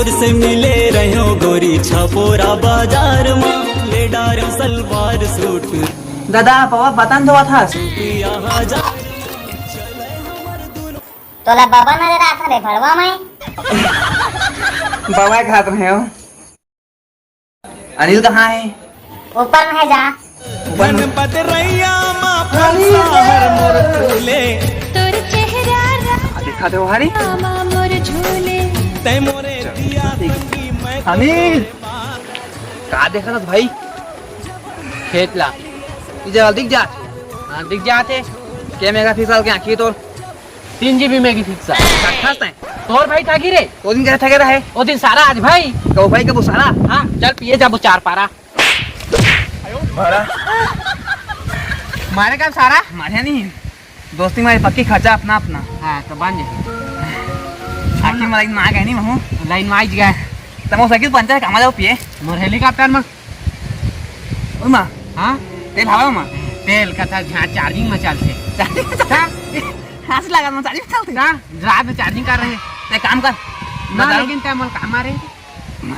मोर से मिले रहो गोरी छपोरा बाजार में ले डारो सलवार सूट दादा पवा बतान दो था यहाँ जा तोला बाबा नजर आता रे भड़वा में बाबा खात रहे हो। अनिल कहाँ है? ऊपर में है जा ऊपर में पतरैया माँ फंसा मोर फूले तोर चेहरा दिखा दो हरी रामा मोर झूले ते मोरे दिया तंगी मैं अनिल कहाँ देखा था भाई? खेत ला इधर दिख जा। हाँ दिख जाते क्या मेगा फिसल के आँखी तोर 3 GB मेगी फिक्सा खास है तोर भाई था गिरे वो दिन कैसे ठगे रहे वो दिन सारा आज भाई कहो भाई कब सारा हाँ चल पिए जा वो 4 पारा भरा मारे का सारा मारे नहीं दोस्ती में पक्की खर्चा अपना अपना हाँ तो बन जाए आखिर में लाइन में आ गए नहीं महू लाइन में आज गए तमो साइकिल पंचर कामा जाओ पिए मोर हेलीकॉप्टर में उमा हाँ तेल हवा में तेल का था जहाँ चार्जिंग में चलते हाथ लगा मैं चार्जिंग चलती ना रात में चार्जिंग कर रहे ते काम कर ना लेकिन टाइम काम आ रहे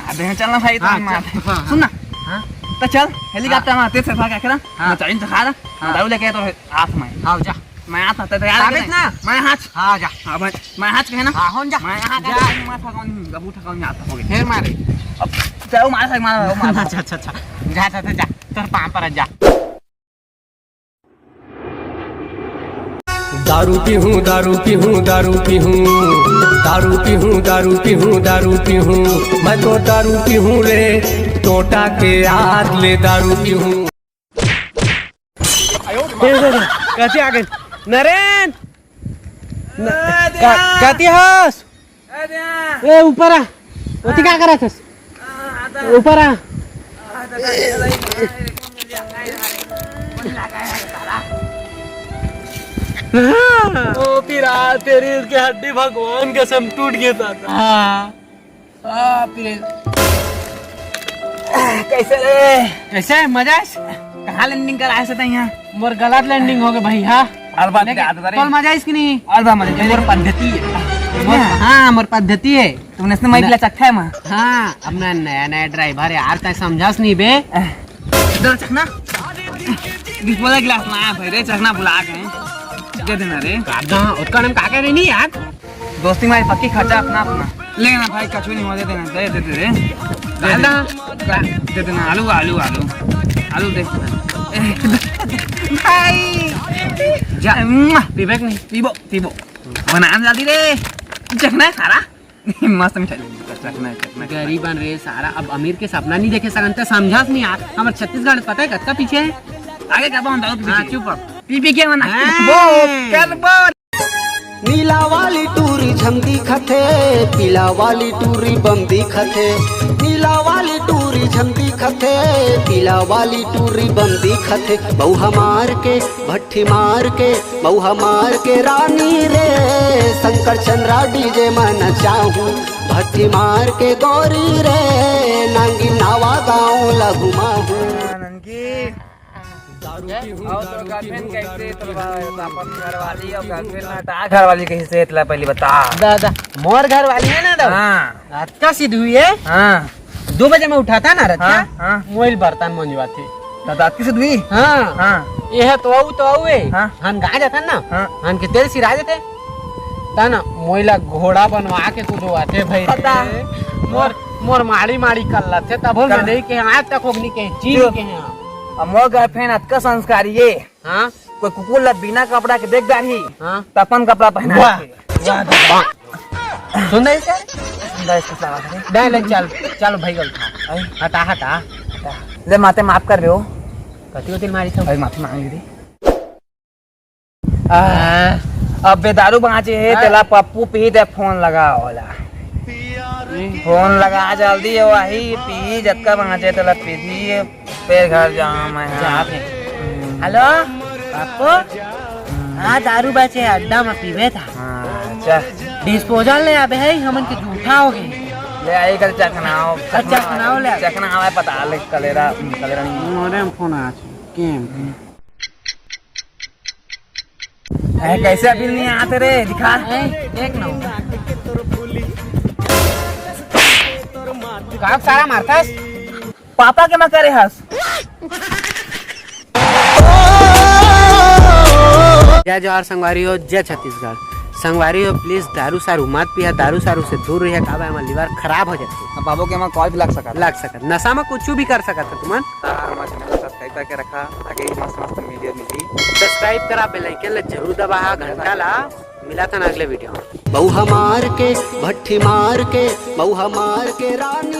अबे चलना भाई हाँ, तो मार चल, हाँ, सुन ना हाँ तो चल हेलीकॉप्टर में तेज से भाग के ना हाँ। मैं चार्जिंग चखा रहा हाँ। दारू लेके तो हाथ में हाँ जा मैं हाथ आता तैयार साबित ना मैं हाथ हाँ जा हाँ भाई मैं हाथ कहे ना हाँ हो जा मैं हाथ जा मैं ठगाऊं गबू ठगाऊं आता हो गया फिर मारे अब चलो मार सक मार अच्छा जा तोर पाँव पर जा दारू पीहूं दारू पीहूं दारू पीहूं दारू पीहूं दारू पीहूं दारू पीहूं मैं तो दारू पीहूं रे टोटा के याद ले दारू पीहूं। कैसे आ गए नरेन कहती हस ए ऊपर आ ओती क्या करा थस ऊपर आ ओ पिरा तेरी इसकी हड्डी भगवान कसम टूट गया था। हाँ कैसे रे कैसे मजा कहाँ लैंडिंग करा ऐसे यहाँ मोर गलत लैंडिंग हो गए भाई हाँ और बात क्या आता तो मजा इसकी नहीं और बात मत मोर पद्धति है हाँ मोर पद्धति है तुमने इसने माइक ला चखा है मां हाँ अपना नया ड्राइवर है यार तय समझास नहीं बे इधर चखना बीच वाला गिलास लाया भाई रे चखना बुला गए दे देना रे उसका नाम काका रे नहीं यार दोस्ती में पक्की खर्चा अपना अपना लेना भाई कछु नहीं दे देना दे दे रे दे देना आलू आलू आलू आलू दे भाई जा विवेक नहीं पीबो पीबो बनाना जल्दी रे चखना है सारा मस्त मिठाई चखना चखना गरीब बन रहे सारा अब अमीर के सपना नहीं देखे सकते समझास नहीं यार हमारे छत्तीसगढ़ पता है कत्ता पीछे है आगे क्या बोल दो हाँ चुप पी पी के मना हाँ। कर बोल नीला वाली टूरी झमदी खथे पीला वाली टूरी बमदी खथे नीला वाली टूरी झमदी खथे पीला वाली टूरी बमदी खथे बहु मार के भट्ठी मार के बहु मार के रानी रे शंकर चंद्रा डीजे मन चाहूं भट्ठी मार के गौरी रे नांगी नावा गाँव लगुमा हूँ घरवाली कैसे इतला पहले बता दादा मोर घर वाली है ना दादा हाँ रात का सिद्ध हुई है हाँ 2 बजे में उठा था ना रक्षा हाँ मोबाइल बर्तन मंजवा थे दादा किसे दुई हाँ हाँ ये है तो आऊ है हाँ। हन गा जाता ना हाँ। हन के तेल सिरा जाते ता ना मोइला घोड़ा बनवा के कुछ आते भाई पता। मोर मोर माड़ी माड़ी कर लाते तब हम नहीं के आज तक होगनी के चीज के हैं मोर गर्लफ्रेंड अतका संस्कारी ये हाँ कोई कुकुर ला बिना कपड़ा के देख दारी हाँ तपन कपड़ा पहना वाह सुन रहे डाल चल चल भाई गल हटा हटा ले माते माफ कर रहे हो कति को दिल मारी था भाई माफी मांग ली अब बेदारू बाँचे है तेला पप्पू पी दे फोन लगा होला फोन लगा जल्दी वही पी जतका बाँचे तेला पी दी फिर घर जाऊँ मैं हेलो पापू हाँ दारू बचे अड्डा में पीवे था चल डिस्पोजल ले आबे है हमन के जूठा हो गए ले आई कल चखनाओ चखनाओ ले चखना हमें पता ले कलेरा कलेरा नहीं मोरे फोन आ केम कैसे अभी नहीं आते रे दिखा देख ना काक सारा मारतास पापा के मैं करे हस जय जोहार संगवारी हो, जय छत्तीसगढ़। संगवारी हो प्लीज दारू सारू मत पिया, दारू सारू से दूर रहिए, काबा हमार लिवर खराब हो जाती। बाबू के मैं कॉल भी लग सकत नशा में कुछ भी कर सकत है तुमन। सब्सक्राइब करके रखा आगे मस्त मस्त वीडियो मिली। सब्सक्राइब करा, बेल आइकन ला जरूर दबा, घंटा ला। मिला था ना अगले वीडियो में। बहु हमार के भट्ठी मार के बहु हमार के रानी